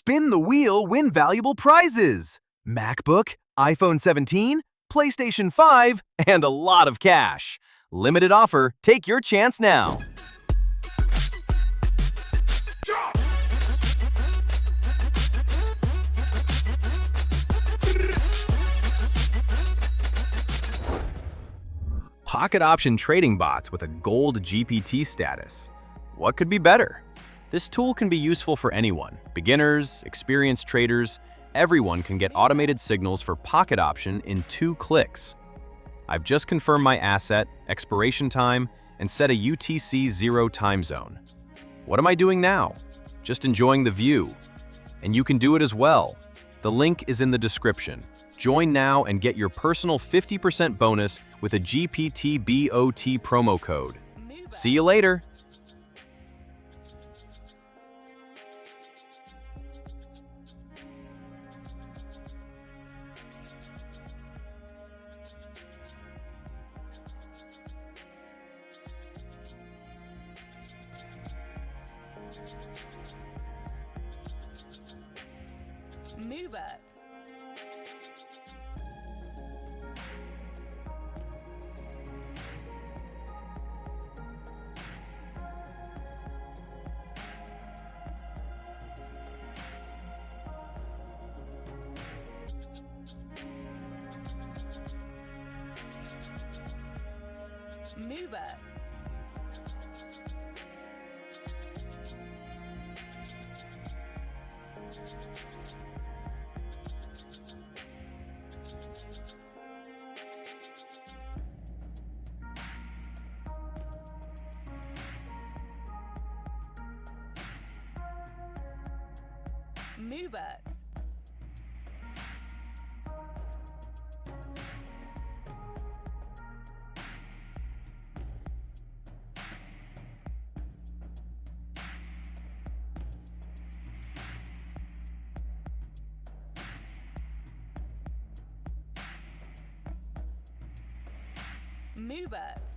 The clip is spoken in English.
Spin the wheel, win valuable prizes. MacBook, iPhone 17, PlayStation 5, and a lot of cash. Limited offer. Take your chance now. Pocket option trading bots with a gold GPT status. What could be better? This tool can be useful for anyone. Beginners, experienced traders, everyone can get automated signals for pocket option in 2 clicks. I've just confirmed my asset, expiration time, and set a UTC 0 time zone. What am I doing now? Just enjoying the view. And you can do it as well. The link is in the description. Join now and get your personal 50% bonus with a GPTBOT promo code. See you later! Moobert. Moobert. Moobert. Moobert.